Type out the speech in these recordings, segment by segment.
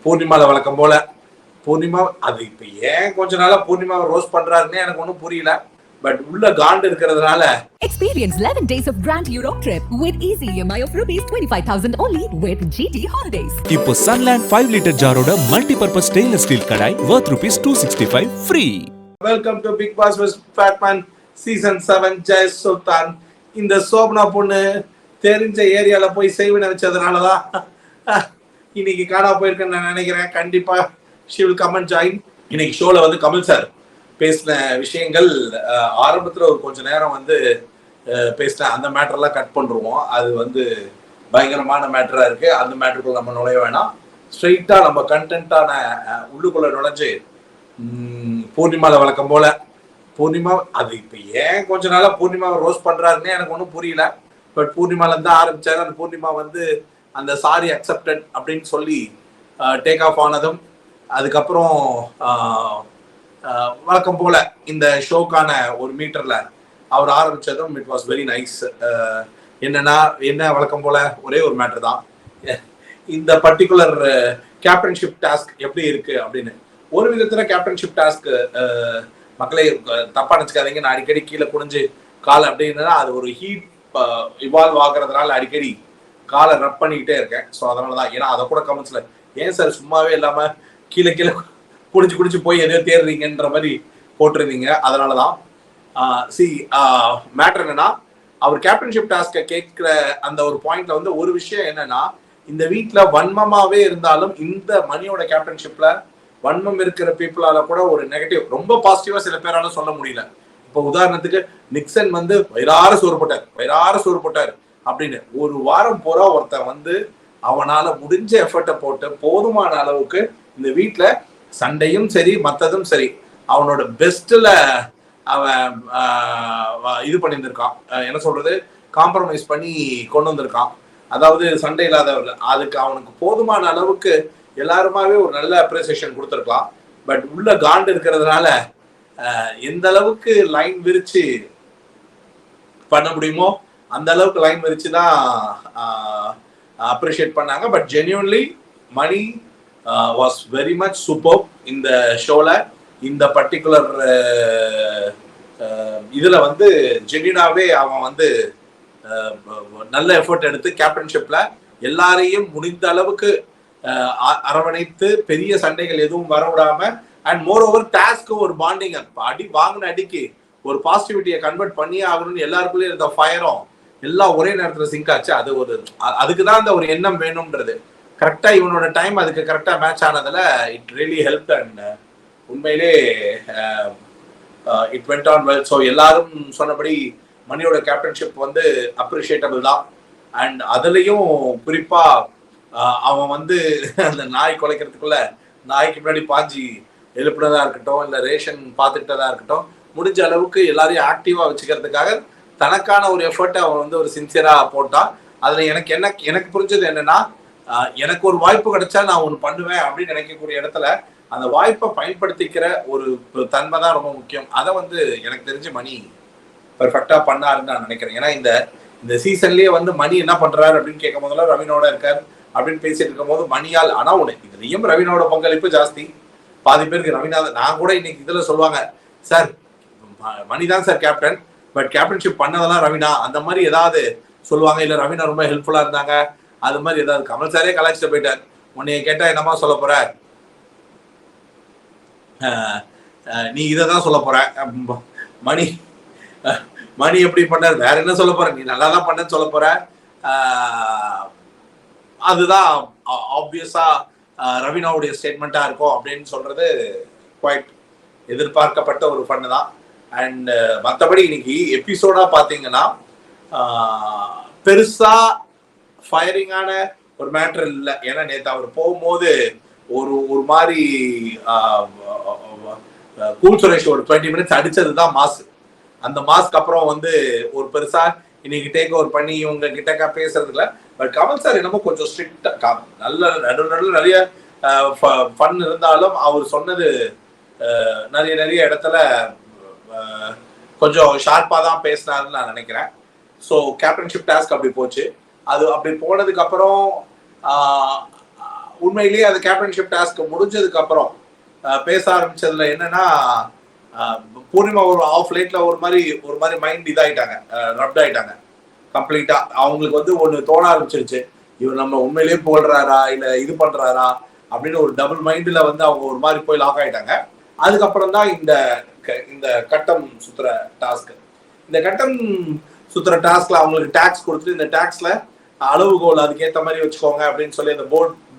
பூர்ணிமால வழக்கம் போல பூர்ணிமா அது இப்ப ஏன் கொஞ்ச நாளா பூர்ணிமாவை ரோஸ்ட் பண்றாருன்னு எனக்கு ஒன்றும் புரியல. பட் உள்ள காண்டு இருக்கிறதுனால Experience 11 days of Grand Europe trip with easy EMI of rupees 25,000 only with GT Holidays. இப்போ Sunland 5 லிட்டர் ஜாரோட multipurpose stainless steel kadai worth rupees 265 free. Welcome to Bigg Boss with Fatman season 7 Jai Sultan. இந்த சோபனா பொண்ணு தெரிஞ்ச ஏரியால போய் செய்வினை வச்சதுனாலதான் இன்னைக்கு காணா போயிருக்கேன்னு நான் நினைக்கிறேன். கண்டிப்பா she will come and join. இன்னைக்கு ஷோல வந்து கமல் சார் பேசின விஷயங்கள் ஆரம்பத்துல ஒரு கொஞ்ச நேரம் வந்து பேசின அந்த மேட்டர்லாம் கட் பண்ணுருவோம். அது வந்து பயங்கரமான மேட்டரா இருக்கு. அந்த மேட்டருக்குள்ள நம்ம நுழைய வேணாம். ஸ்ட்ரெயிட்டா நம்ம கண்டென்ட்டான உள்ளுக்குள்ள நுழைஞ்சு பூர்ணிமால வழக்கம் போல பூர்ணிமா அது இப்ப ஏன் கொஞ்ச நாளா பூர்ணிமாவை ரோஸ்ட் பண்றாருன்னு எனக்கு ஒன்றும் புரியல. பட் பூர்ணிமால இருந்து ஆரம்பிச்சாரு. அந்த பூர்ணிமா வந்து அந்த சாரி அக்செப்டட் அப்படின்னு சொல்லி டேக் ஆஃப் ஆனதும் அதுக்கப்புறம் வழக்கம் போல இந்த ஷோக்கான ஒரு மீட்டர்ல அவர் ஆரம்பிச்சதும் இட் வாஸ் வெரி நைஸ். என்ன வழக்கம் போல ஒரே ஒரு மேட்டர் தான். இந்த பர்டிகுலர் கேப்டன்ஷிப் டாஸ்க் எப்படி இருக்கு அப்படின்னு ஒரு விதத்துல கேப்டன்ஷிப் டாஸ்க் மக்களை தப்பா நினைச்சுக்காதீங்க. நான் அடிக்கடி கீழே குனிஞ்சு கால் அப்படின்னா அது ஒரு ஹீட் இவால்வ் ஆகுறதுனால அடிக்கடி காலை ரப் பண்ணிக்கிட்டே இருக்கேன். ஸோ அதனாலதான். ஏன்னா அதை கூட கமெண்ட்ஸ்ல ஏன் சார் சும்மாவே இல்லாம கீழே குடிச்சு போய் எதையோ தேடுறீங்கன்ற மாதிரி போட்டிருந்தீங்க. அதனாலதான். மேட்டர் என்னன்னா அவர் கேப்டன்ஷிப் டாஸ்க கேட்கிற அந்த ஒரு பாயிண்ட்ல வந்து ஒரு விஷயம் என்னன்னா இந்த வீட்டுல வன்மமாவே இருந்தாலும் இந்த மணியோட கேப்டன்ஷிப்ல வன்மம் இருக்கிற பீப்புளால கூட ஒரு நெகட்டிவ் ரொம்ப பாசிட்டிவா சில பேரால சொல்ல முடியல. இப்போ உதாரணத்துக்கு நிக்சன் வந்து வயிறார சோறு போட்டார் அப்படின்னு ஒரு வாரம் பூரா ஒருத்தன் வந்து அவனால முடிஞ்ச எஃபர்ட்டை போட்டு போதுமான அளவுக்கு இந்த வீட்டுல சண்டையும் சரி மற்றதும் சரி அவனோட பெஸ்ட்ல அவன் இது பண்ணியிருந்திருக்கான். என்ன சொல்றது, காம்ப்ரமைஸ் பண்ணி கொண்டு வந்திருக்கான். அதாவது சண்டை இல்லாதவர்கள் அதுக்கு அவனுக்கு போதுமான அளவுக்கு எல்லாருமாவே ஒரு நல்ல அப்ரிசியேஷன் கொடுத்துருக்கலாம். பட் உள்ள காண்டு இருக்கிறதுனால எந்த அளவுக்கு லைன் விரிச்சு பண்ண முடியுமோ அந்த அளவுக்கு லைன் விரிச்சுதான் அப்ரிஷியேட் பண்ணாங்க. But genuinely Mani was very much super இந்த ஷோல. இந்த பர்டிகுலர் இதுல வந்து ஜென்யூனாவே அவன் வந்து நல்ல எஃபர்ட் எடுத்து கேப்டன்ஷிப்ல எல்லாரையும் முடிந்த அளவுக்கு அரவணைத்து பெரிய சண்டைகள் எதுவும் வரவிடாம அண்ட் மோர் ஓவர் டாஸ்க்கு ஒரு பாண்டிங் அடி வாங்கின அடிக்கு ஒரு பாசிட்டிவிட்டியை கன்வெர்ட் பண்ணியே ஆகணும்னு எல்லாருக்குள்ளேயும் இருந்த ஃபயரும் எல்லாம் ஒரே நேரத்துல சிங்க் ஆச்சு. அது ஒரு அதுக்குதான் அந்த ஒரு எண்ணம் வேணும்ன்றது கரெக்டா இவனோட டைம் அதுக்கு கரெக்டா மேட்ச் ஆனதுல இட் ரியலி ஹெல்ப் அண்ட் உண்மையிலே it went on well. So எல்லாரும் சொன்னபடி மணியோட கேப்டன்ஷிப் வந்து அப்ரிஷியேட்டபிள் தான். அண்ட் அதுலயும் குறிப்பா அவன் வந்து அந்த நாய் குலைக்கிறதுக்குள்ள நாய்க்கு முன்னாடி பாஞ்சி எழுப்பினதா இருக்கட்டும் இல்ல ரேஷன் பார்த்துக்கிட்டதா இருக்கட்டும் முடிஞ்ச அளவுக்கு எல்லாரையும் ஆக்டிவா வச்சுக்கிறதுக்காக தனக்கான ஒரு எஃபர்ட்டை அவன் வந்து ஒரு சின்சியரா போட்டான். அதுல எனக்கு புரிஞ்சது என்னன்னா எனக்கு ஒரு வாய்ப்பு கிடைச்சா நான் ஒன்று பண்ணுவேன் அப்படின்னு நினைக்கக்கூடிய இடத்துல அந்த வாய்ப்பை பயன்படுத்திக்கிற ஒரு தன்மை தான் ரொம்ப முக்கியம். அதை வந்து எனக்கு தெரிஞ்ச மணி பெர்ஃபெக்டா பண்ணாருன்னு நான் நினைக்கிறேன். ஏன்னா இந்த சீசன்லயே வந்து மணி என்ன பண்றாரு அப்படின்னு கேட்கும் போதெல்லாம் ரவினோட இருக்காரு அப்படின்னு பேசிட்டு இருக்கும் போது மணியால் ஆனா ஒண்ணு இதுலயும் ரவினோட பங்களிப்பு ஜாஸ்தி. பாதி பேருக்கு ரவிநாதன் நான் கூட இன்னைக்கு இதுல சொல்லுவாங்க சார் மணிதான் சார் கேப்டன் பட் கேப்டன்ஷிப் பண்ணதெல்லாம் ரவினா அந்த மாதிரி ஏதாவது சொல்லுவாங்க. இல்ல ரவினா ரொம்ப ஹெல்ப்ஃபுல்லா இருந்தாங்க அது மாதிரி ஏதாவது. கமல் சாரே கலாச்சிட்டு போயிட்டார். உன்னைய கேட்டா என்னமா சொல்ல போற, நீ இதான் சொல்ல போற. மணி எப்படி பண்ணார் வேற என்ன சொல்ல போற, நீ நல்லா தான் பண்ணன்னு சொல்ல போற. அதுதான் ஆப்வியஸா ரவினாவுடைய ஸ்டேட்மெண்டா இருக்கும் அப்படின்னு சொல்றது குவைட் எதிர்பார்க்கப்பட்ட ஒரு ஃபன்னு தான். அண்ட் மற்றபடி இன்னைக்கு எபிசோடா பாத்தீங்கன்னா பெருசா ஃபயரிங்கான ஒரு மேட்டர் இல்லை. ஏன்னா நேற்று அவர் போகும்போது ஒரு மாதிரி கூல் சுரேஷ் ஒரு 20 மினிட்ஸ் அடிச்சதுதான் மாஸ். அந்த மாஸ்க்கு அப்புறம் வந்து ஒரு பெருசா இன்னைக்கு டேக் ஓவர் பண்ணி இவங்க கிட்டக்கா பேசுறதுல. பட் கமல் சார் என்னமோ கொஞ்சம் ஸ்ட்ரிக்டா நல்ல நடுவில் நிறைய ஃபன் இருந்தாலும் அவர் சொன்னது நிறைய இடத்துல கொஞ்சம் ஷார்ப்பா தான் பேசினாருன்னு நான் நினைக்கிறேன். ஸோ கேப்டன்ஷிப் டாஸ்க் அப்படி போச்சு. அது அப்படி போனதுக்கு அப்புறம் உண்மையிலேயே அந்த கேப்டன்ஷிப் டாஸ்க் முடிஞ்சதுக்கு அப்புறம் பேச ஆரம்பிச்சதுல என்னன்னா பூர்ணிமா ஒரு ஆஃப் லேட்ல ஒரு மாதிரி மைண்ட் இதாயிட்டாங்க, ரப்ட் ஆயிட்டாங்க கம்ப்ளீட்டா. அவங்களுக்கு வந்து ஒண்ணு தோண ஆரம்பிச்சிருச்சு, இவர் நம்ம உண்மையிலேயே புகழ்றாரா இல்ல இது பண்றாரா அப்படின்னு ஒரு டபுள் மைண்ட்ல வந்து அவங்க ஒரு மாதிரி போய் லாக் ஆயிட்டாங்க. அதுக்கப்புறம் தான் இந்த கட்டம் சுத்துற டாஸ்க். இந்த கட்டம் சுத்துற டாஸ்க்ல அவங்களுக்கு டாக்ஸ் கொடுத்துட்டு இந்த டாக்ஸ்ல அளவுகோல் அதுக்கேற்ற மாதிரி வச்சுக்கோங்க அப்படின்னு சொல்லி அந்த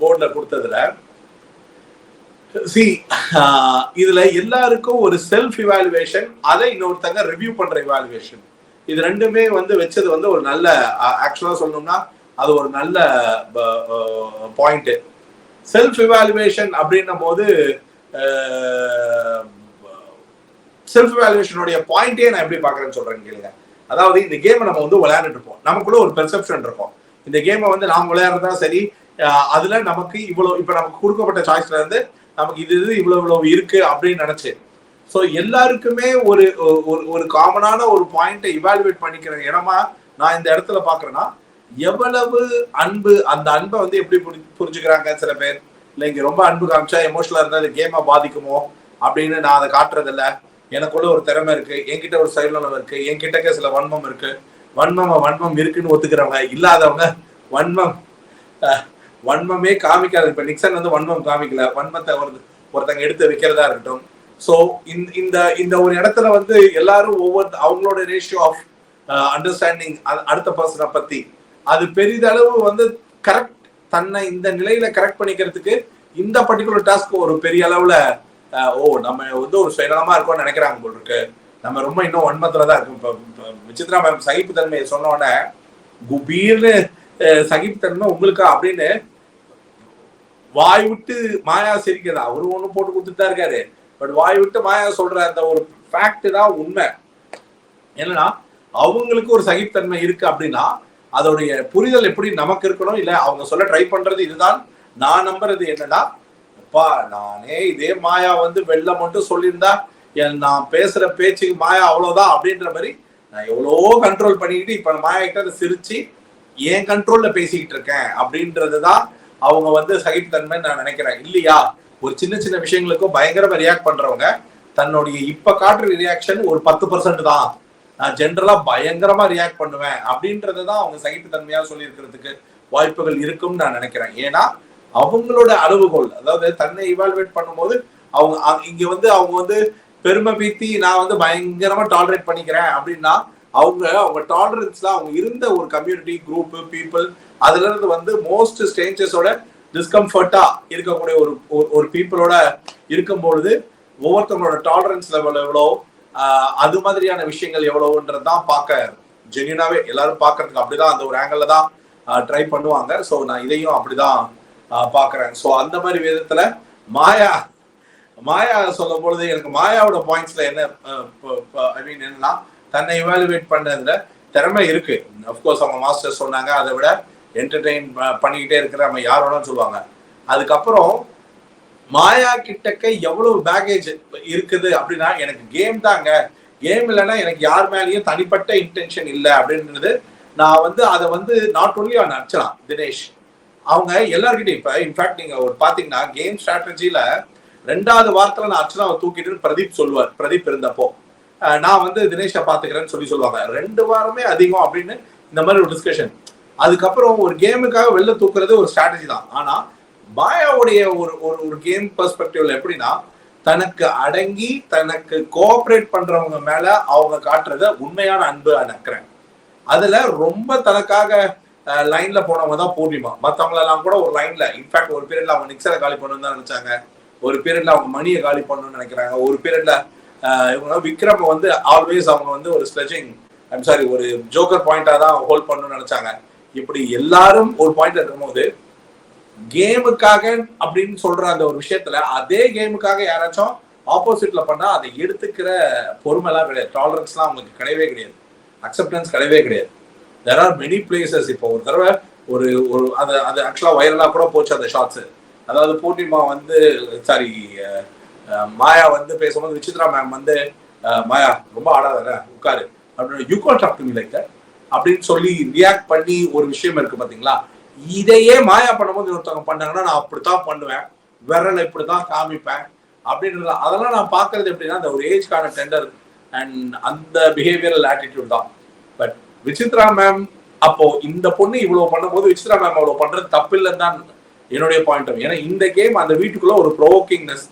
போர்ட்ல கொடுத்ததுல இதுல எல்லாருக்கும் ஒரு செல்ஃப் இவாலுவேஷன், அதை இன்னொருத்தங்க ரிவ்யூ பண்ற இவாலுவேஷன், இது ரெண்டுமே வந்து வச்சது வந்து ஒரு நல்ல, ஆக்சுவலா சொல்லணும்னா அது ஒரு நல்ல பாயிண்ட். செல்ஃப் இவாலுவேஷன் அப்படின்னும் போது செல்ஃப் இவாலுவேஷனுடைய பாயிண்டே நான் எப்படி பாக்குறேன்னு சொல்றேன் கேளுங்க. அதாவது இந்த கேமை நம்ம வந்து விளையாண்டுட்டு இருப்போம், நமக்குள்ள ஒரு பெர்செப்ஷன் இருக்கும், இந்த கேமை வந்து நாம் விளையாடுறதா சரி, அதுல நமக்கு இவ்வளவு இப்ப நமக்கு கொடுக்கப்பட்ட சாய்ஸ்ல இருந்து நமக்கு இது இவ்வளவு இருக்கு அப்படின்னு நினைச்சு, ஸோ எல்லாருக்குமே ஒரு ஒரு காமனான ஒரு பாயிண்டை இவாலுவேட் பண்ணிக்கிற இடமா நான் இந்த இடத்துல பாக்குறேன்னா, எவ்வளவு அன்பு, அந்த அன்பை வந்து எப்படி புரிஞ்சுக்கிறாங்க சில பேர். இல்லை இங்க ரொம்ப அன்பு காமிச்சா எமோஷனலா இருந்தா இந்த கேமை பாதிக்குமோ அப்படின்னு நான் அதை காட்டுறது இல்லை. எனக்குள்ள ஒரு திறமை இருக்கு, என்கிட்ட ஒரு செயல்நலம் இருக்கு, என்கிட்ட சில வன்மம் இருக்கு, வன்மம் இருக்குன்னு ஒத்துக்கிறவங்க, இல்லாதவங்க வன்மமே காமிக்காது. இப்ப நிக்சன் வந்து வன்மம் காமிக்கல, வன்மத்தை ஒருத்தங்க எடுத்து வைக்கிறதா இருக்கட்டும். ஸோ இந்த ஒரு இடத்துல வந்து எல்லாரும் அவங்களோட ரேஷியோ ஆஃப் அண்டர்ஸ்டாண்டிங் அடுத்த பர்சனை பத்தி அது பெரிதளவு வந்து கரெக்ட், தன்னை இந்த நிலையில கரெக்ட் பண்ணிக்கிறதுக்கு இந்த பர்டிகுலர் டாஸ்க் ஒரு பெரிய அளவுல நம்ம வந்து ஒரு சுயநலமா இருக்கோம்னு நினைக்கிறாங்க போல் இருக்கு. நம்ம ரொம்ப இன்னும் வன்மத்துலதான் இருக்கும். விசித்ரா மேம் சகிப்புத்தன்மையை சொன்ன உடனே குபீர்னு சகிப்புத்தன்மை உங்களுக்கா அப்படின்னு வாய் விட்டு மாயா சிரிக்கிறது. அவரு ஒண்ணு போட்டு கொடுத்துட்டு தான் இருக்காரு, பட் வாய் விட்டு மாயா சொல்ற அந்த ஒரு ஃபேக்ட் தான் உண்மை. என்னன்னா அவங்களுக்கு ஒரு சகிப்புத்தன்மை இருக்கு அப்படின்னா அதோடைய புரிதல் எப்படி நமக்கு இருக்கணும், இல்ல அவங்க சொல்ல ட்ரை பண்றது இதுதான். நான் நம்புறது என்னன்னா, அப்பா நானே இதே மாயா வந்து வெளில மட்டும் சொல்லியிருந்தா நான் பேசுற பேச்சுக்கு மாயா அவ்வளவுதான் அப்படின்ற மாதிரி நான் எவ்வளவோ கண்ட்ரோல் பண்ணிக்கிட்டு இப்ப மாயா கிட்ட அதை சிரிச்சு என் கண்ட்ரோல்ல பேசிக்கிட்டு இருக்கேன் அப்படின்றதுதான் அவங்க வந்து சகிப்புத்தன்மை நான் நினைக்கிறேன். இல்லையா ஒரு சின்ன சின்ன விஷயங்களுக்கும் பயங்கரமா ரியாக்ட் பண்றவங்க தன்னுடைய இப்ப காட்டுற ரியாக்ஷன் ஒரு 10% தான், நான் ஜென்ரலா பயங்கரமா ரியாக்ட் பண்ணுவேன் அப்படின்றதுதான் அவங்க சகிப்புத்தன்மையா சொல்லி இருக்கிறதுக்கு வாய்ப்புகள் இருக்கும்னு நான் நினைக்கிறேன். ஏன்னா அவங்களோட அளவுகோல், அதாவது தன்னை இவால்வேட் பண்ணும்போது அவங்க வந்து பெருமை பீத்தி நான் வந்து பயங்கரமா டாலரேட் பண்ணிக்கிறேன் அப்படின்னா அவங்க டாலரன்ஸ்ல அவங்க இருந்த ஒரு கம்யூனிட்டி குரூப் பீப்புள் அதுல இருந்து வந்து மோஸ்ட் ஸ்ட்ரேஞ்சர்ஸோட டிஸ்கம்ஃபர்ட்டா இருக்கக்கூடிய ஒரு பீப்புளோட இருக்கும்பொழுது ஒவ்வொருத்தவங்களோட டாலரன்ஸ் லெவல் எவ்வளோ, அது மாதிரியான விஷயங்கள் எவ்வளவுன்றதுதான் பார்க்க ஜென்யூனாவே எல்லாரும் பார்க்கறதுக்கு அப்படிதான் அந்த ஒரு ஆங்கிள் தான் ட்ரை பண்ணுவாங்க. ஸோ நான் இதையும் அப்படிதான் பாக்குறேன். ஸோ அந்த மாதிரி விதத்துல மாயா சொல்லும் பொழுது எனக்கு மாயாவோட பாயிண்ட்ஸ்ல என்ன ஐ மீன் என்னன்னா, தன்னை இவாலுவேட் பண்ணதுல திறமை இருக்கு. அப்கோர்ஸ் அவங்க மாஸ்டர் சொன்னாங்க, அதை விட என்டர்டெயின் பண்ணிக்கிட்டே இருக்கிற நம்ம யாரோட சொல்லுவாங்க. அதுக்கப்புறம் மாயா கிட்டக்க எவ்வளவு பேகேஜ் இருக்குது அப்படின்னா, எனக்கு கேம் தாங்க, கேம் இல்லைன்னா எனக்கு யார் மேலேயும் தனிப்பட்ட இன்டென்ஷன் இல்லை அப்படின்றது நான் வந்து அதை வந்து not only on Archana, Dinesh அவங்க எல்லார்கிட்டையும் இப்ப இன்ஃபேக்ட் நீங்க ஒரு பாத்தீங்கன்னா கேம் ஸ்ட்ராட்டஜில 2வது வாரத்துல நான் அர்ச்சனாவை தூக்கிட்டு பிரதீப் சொல்லுவார். பிரதீப் இருந்தப்போ நான் வந்து தினேஷை பாத்துக்கிறேன்னு சொல்லுவாங்க. 2 வாரமே அதிகம் அப்படின்னு இந்த மாதிரி ஒரு டிஸ்கஷன். அதுக்கப்புறம் ஒரு கேமுக்காக வெளில தூக்குறது ஒரு ஸ்ட்ராட்டஜி தான். ஆனா மாயாவுடைய ஒரு கேம் பெர்ஸ்பெக்டிவ்ல எப்படின்னா, தனக்கு அடங்கி தனக்கு கோஆபரேட் பண்றவங்க மேல அவங்க காட்டுறத உண்மையான அன்பு நினைக்கிறேன். அதுல ரொம்ப தனக்காக லைன்ல போனவங்க தான் பூர்ணிமா. மற்றவங்க எல்லாம் கூட ஒரு லைன்ல, இன்ஃபேக்ட் ஒரு பீரியட்ல அவங்க நிக்சரை காலி பண்ணணும்னு தான் நினைச்சாங்க, ஒரு பீரியட்ல அவங்க மணியை காலி பண்ணணும்னு நினைக்கிறாங்க, ஒரு பீரியட்ல இவங்க விக்ரம் வந்து ஆல்வேஸ் அவங்க வந்து ஒரு ஸ்லெஜிங் ஒரு ஜோக்கர் பாயிண்டா தான் ஹோல்ட் பண்ணணும்னு நினைச்சாங்க. இப்படி எல்லாரும் ஒரு பாயிண்ட் இருக்கும் போது கேமுக்காக அப்படின்னு சொல்ற அந்த ஒரு விஷயத்துல அதே கேமுக்காக யாராச்சும் ஆப்போசிட்ல பண்ணா அதை எடுத்துக்கிற பொறுமை எல்லாம் கிடையாது, டாலரன்ஸ் எல்லாம் அவங்களுக்கு கிடையவே கிடையாது, அக்செப்டன்ஸ் கிடையவே கிடையாது. there are many places. இப்போ ஒரு தடவை ஒரு அது ஆக்சுவலா வைரலா கூட போச்சு அந்த ஷார்ட்ஸ். அதாவது பூர்ணிமா வந்து மாயா வந்து பேசும்போது விசித்ரா மேம் வந்து மாயா ரொம்ப ஆடாத உட்காரு அப்படின்னு you can't talk to me like that அப்படின்னு சொல்லி ரியாக்ட் பண்ணி ஒரு விஷயம் இருக்கு பாத்தீங்களா. இதையே மாயா பண்ணும்போது ஒருத்தவங்க பண்ணாங்கன்னா நான் அப்படித்தான் பண்ணுவேன், விரலை இப்படிதான் காமிப்பேன் அப்படின்றது. அதெல்லாம் நான் பாக்குறது எப்படின்னா அந்த ஒரு ஏஜ்கான டெண்டர் அண்ட் அந்த பிஹேவியரல் ஆட்டிடியூட் தான். பட் விசித்ரா மேம் அப்போ இந்த பொண்ணு இவ்வளவு பண்ணும்போது விசித்ரா மேம் அவ்வளவு பண்றது தப்பு இல்லைன்னு தான் என்னுடைய பாயிண்ட். ஏன்னா இந்த கேம் அந்த வீட்டுக்குள்ள ஒரு ப்ரோவோக்கிங்னஸ்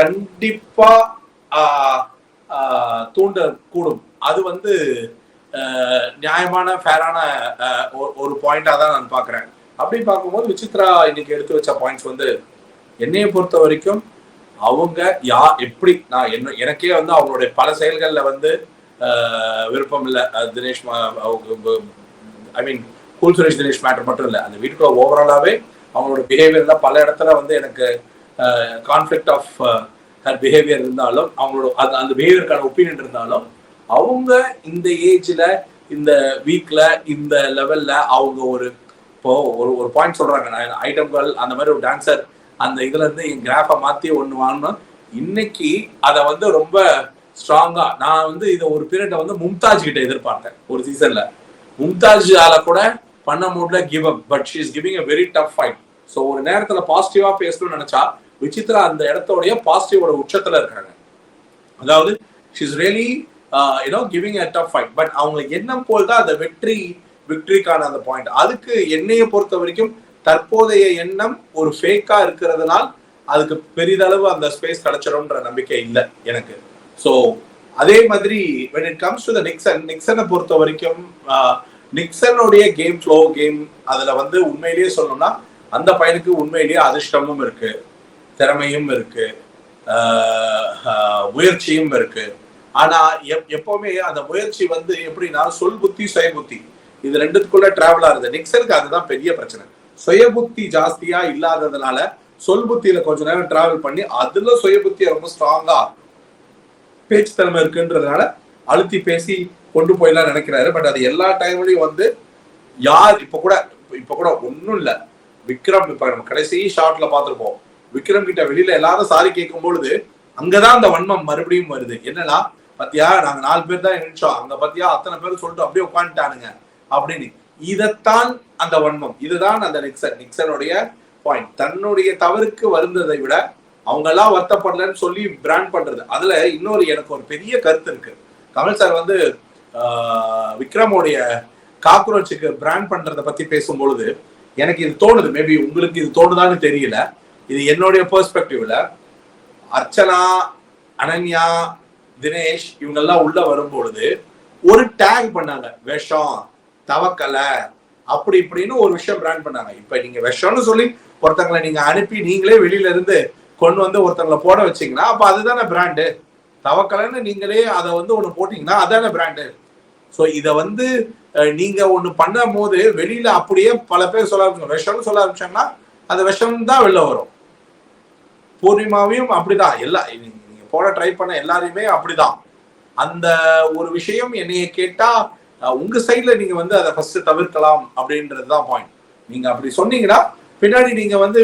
கண்டிப்பா தூண்ட கூடும். அது வந்து நியாயமான ஃபேரான ஒரு பாயிண்டா தான் நான் பாக்குறேன். அப்படி பார்க்கும்போது விசித்ரா இன்னைக்கு எடுத்து வச்ச பாயிண்ட்ஸ் வந்து என்னைய பொறுத்த வரைக்கும் அவங்க எப்படி நான் எனக்கே வந்து அவங்களுடைய பல செயல்கள்ல வந்து விருப்பம் இல்லை. தினேஷ் ஐ மீன் கூல் சுரேஷ் தினேஷ் மேட்டர் மட்டும் இல்லை, அந்த வீட்டுக்குள்ள ஓவராலாவே அவங்களோட பிஹேவியர்ல பல இடத்துல வந்து எனக்கு கான்ஃபிளிக்ட் ஆஃப் ஹர் பிஹேவியர் இருந்தாலும் அவங்களோட அந்த பிஹேவியருக்கான ஒப்பீனியன் இருந்தாலும் அவங்க இந்த ஏஜ்ல இந்த வீக்ல இந்த லெவல்ல அவங்க இப்போ ஒரு பாயிண்ட் சொல்றாங்க, ஐட்டம்கள் அந்த மாதிரி ஒரு டான்சர் அந்த இதுல இருந்து என் கிராஃபை மாத்தி ஒண்ணு வாங்கணும். இன்னைக்கு அதை வந்து ரொம்ப ஸ்ட்ராங்கா நான் வந்து இதை ஒரு பீரியட வந்து மும்தாஜ் கிட்ட எதிர்பார்த்தேன். ஒரு சீசன்ல மும்தாஜால கூட பண்ண முடியல give up, but she is giving a very tough fight. So ஒரு நேரத்துல பாசிட்டிவா பேசணும்னு நினைச்சா விசித்ரா அந்த இடத்தோடைய பாசிட்டிவோட உச்சத்துல இருக்காங்க. அதாவது she is really giving a tough fight. But அவங்க எண்ணம் போல் தான் அந்த விக்டரிக்கான அந்த பாயிண்ட். அதுக்கு என்னைய பொறுத்த வரைக்கும் தற்போதைய எண்ணம் ஒரு ஃபேக்கா இருக்கிறதுனால அதுக்கு பெரிதளவு அந்த ஸ்பேஸ் கிடைச்சிடும்ன்ற நம்பிக்கை இல்லை எனக்கு. ஸோ அதே மாதிரி when it comes to the நிக்சனை பொறுத்த வரைக்கும் நிக்சனுடைய கேம் ஃப்ளோ கேம் அதுல வந்து உண்மையிலேயே சொல்லணும்னா அந்த பையனுக்கு உண்மையிலேயே அதிர்ஷ்டமும் இருக்கு, திறமையும் இருக்கு, முயற்சியும் இருக்கு. ஆனா எப்பவுமே அந்த முயற்சி வந்து எப்படின்னா சொல் புத்தி சுய புத்தி இது ரெண்டுத்துக்குள்ள டிராவல் ஆகுது. நிக்சனுக்கு அதுதான் பெரிய பிரச்சனை. சுய புத்தி ஜாஸ்தியா இல்லாததுனால சொல் புத்தியில கொஞ்ச நேரம் டிராவல் பண்ணி அதுல சுய புத்தியை ரொம்ப ஸ்ட்ராங்கா பேச்சு திறமை இருக்குன்றதுனால அழுத்தி பேசி கொண்டு போயெல்லாம் நினைக்கிறாரு. பட் அது எல்லா டைம்லயும் வந்து யார் இப்ப கூட ஒன்னும் இல்ல, விக்ரம் இப்ப நம்ம கடைசி ஷாட்ல பாத்துருப்போம், விக்ரம் கிட்ட வெளியில எல்லாரும் சாரி கேட்கும் பொழுது அங்கதான் அந்த வன்மம் மறுபடியும் வருது. என்னன்னா பத்தியா நாங்க 4 பேர் தான் நினைச்சோம், அங்க பத்தியா அத்தனை பேர் சொல்லிட்டு அப்படியே உட்காந்துட்டானுங்க அப்படின்னு. இதத்தான் அந்த வன்மம், இதுதான் அந்த நிக்சனுடைய பாயிண்ட். தன்னுடைய தவறுக்கு வருந்ததை விட அவங்க எல்லாம் வருத்தப்படலன்னு சொல்லி பிராண்ட் பண்றது. அதுல இன்னொரு எனக்கு ஒரு பெரிய கருத்து இருக்கு. கமல் சார் வந்து விக்ரமோடைய காக்ரோச்சுக்கு பிராண்ட் பண்றதை பத்தி பேசும்பொழுது எனக்கு இது தோணுது, மேபி உங்களுக்கு இது தோணுதான்னு தெரியல, இது என்னுடைய பெர்ஸ்பெக்டிவ்ல. அர்ச்சனா, அனன்யா, தினேஷ் இவங்கெல்லாம் உள்ள வரும்பொழுது ஒரு டேக் பண்ணாங்க, விஷம், தவக்கலை, அப்படி இப்படின்னு ஒரு விஷயம் பிராண்ட் பண்ணாங்க. இப்ப நீங்க விஷம்னு சொல்லி ஒருத்தங்களை நீங்க அனுப்பி நீங்களே வெளியில இருந்து கொண்டு வந்து ஒருத்தங்களை போட வச்சீங்கன்னா அப்ப அதுதானே பிராண்டு. தவக்கலைன்னு நீங்களே அதை வந்து ஒண்ணு போட்டீங்கன்னா அதானே பிராண்டு. ஸோ இதை வந்து நீங்க ஒண்ணு பண்ணும் போது வெளியில அப்படியே பல பேர் சொல்ல ஆரம்பிச்சாங்க, விஷம்னு சொல்ல ஆரம்பிச்சாங்கன்னா அந்த விஷம் தான் வெளில வரும். பூர்ணிமாவையும் அப்படிதான், நீங்க போட ட்ரை பண்ண எல்லாரையுமே அப்படிதான். அந்த ஒரு விஷயம் என்னைய கேட்டா உங்க சைட்ல நீங்க வந்து அதை ஃபர்ஸ்ட் தவிர்க்கலாம் அப்படின்றதுதான் பாயிண்ட். நீங்க அப்படி சொன்னீங்கன்னா பின்னாடி நீங்க வந்து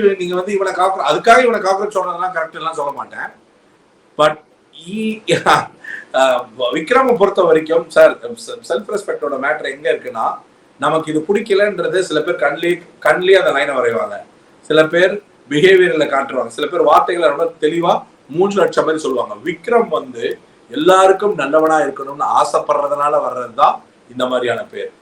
இவனை அதுக்காக இவனை காக்ரோச் சொன்னதெல்லாம் கரெக்ட் எல்லாம் சொல்ல மாட்டேன். பட் விக்ரம பொறுத்த வரைக்கும் சார் செல்ஃப் ரெஸ்பெக்டோட மேட்டர் எங்க இருக்குன்னா, நமக்கு இது பிடிக்கலன்றது சில பேர் கண்லயே அந்த லைனை வரைவாங்க, சில பேர் பிஹேவியர்ல காட்டுவாங்க, சில பேர் வார்த்தைகளை ரொம்ப தெளிவா 3 லட்சம் பேர் சொல்லுவாங்க. விக்ரம் வந்து எல்லாருக்கும் நல்லவனா இருக்கணும்னு ஆசைப்படுறதுனால வர்றதுதான் இந்த மாதிரியான பேர்.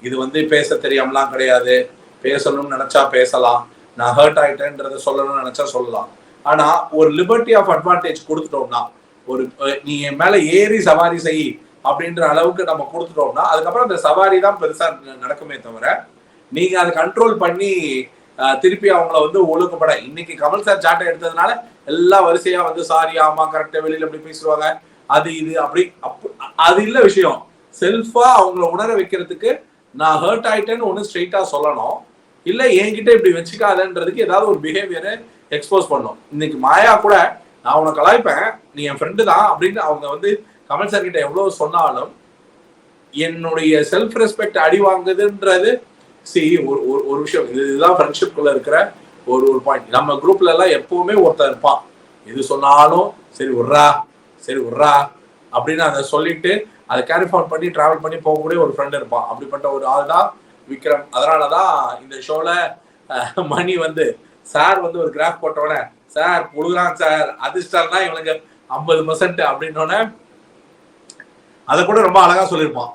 இது வந்து பேச தெரியாமலாம் கிடையாது, பேசணும்னு நினைச்சா பேசலாம், நான் ஹர்ட் ஆயிட்டேன்றத சொல்லணும்னு நினைச்சா சொல்லலாம். ஆனா ஒரு லிபர்ட்டி ஆஃப் அட்வான்டேஜ் கொடுத்துட்டோம்னா, ஒரு நீ என் மேல ஏறி சவாரி செய் அப்படின்ற அளவுக்கு நம்ம கொடுத்துட்டோம்னா அதுக்கப்புறம் அந்த சவாரி தான் பெருசா நடக்குமே தவிர நீங்க அதை கண்ட்ரோல் பண்ணி திருப்பி அவங்கள வந்து ஒழுங்குபட. இன்னைக்கு கமல் சார் சாட்டை எடுத்ததுனால எல்லா வரிசையா வந்து சாரி ஆமா கரெக்டா வெளியில எப்படி பேசுவாங்க, அது இது அப்படி அது இல்ல விஷயம். செல்ஃபா அவங்கள உணர வைக்கிறதுக்கு நான் ஹர்ட் ஆயிட்டேன்னு ஒண்ணு ஸ்ட்ரெயிட்டா சொல்லணும், இல்ல என்கிட்ட இப்படி வச்சுக்காதன்றதுக்கு ஏதாவது ஒரு பிஹேவியரை எக்ஸ்போஸ் பண்ணும். இன்னைக்கு மாயா கூட நான் உன கலாய்ப்பேன், நீ என் ஃப்ரெண்டு தான் அப்படின்னு அவங்க வந்து கமல் சார் கிட்ட எவ்வளவு சொன்னாலும் என்னுடைய செல்ஃப் ரெஸ்பெக்ட் அடி வாங்குதுன்றது ஒரு விஷயம். இதுதான் ஃப்ரெண்ட்ஷிப்குள்ள இருக்கிற ஒரு பாயிண்ட். நம்ம குரூப்ல எல்லாம் எப்பவுமே ஒருத்தர் இருப்பான், எது சொன்னாலும் சரி விட்றா அப்படின்னு அதை சொல்லிட்டு அதை கேரி ஃபார்வர்ட் பண்ணி டிராவல் பண்ணி போகக்கூடிய ஒரு ஃப்ரெண்ட் இருப்பான். அப்படிப்பட்ட ஒரு ஆள் தான் விக்ரம். அதனாலதான் இந்த ஷோல மணி வந்து சார் வந்து ஒரு கிராஃப் போட்டோடனே சார் புழுகுறான் சார், அதிர்ஷ்டம்னா இவனுக்கு 50% அப்படின்னோடனே அதை கூட ரொம்ப அழகா சொல்லியிருப்பான்.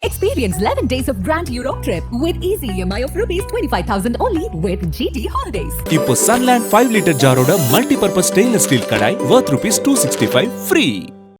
Experience 11 days of Grand Europe trip with easy EMI of rupees 25,000 only with GT Holidays. இப்போ Sunland 5 லிட்டர் ஜாரோட multi purpose stainless steel kadai worth rupees 265 free.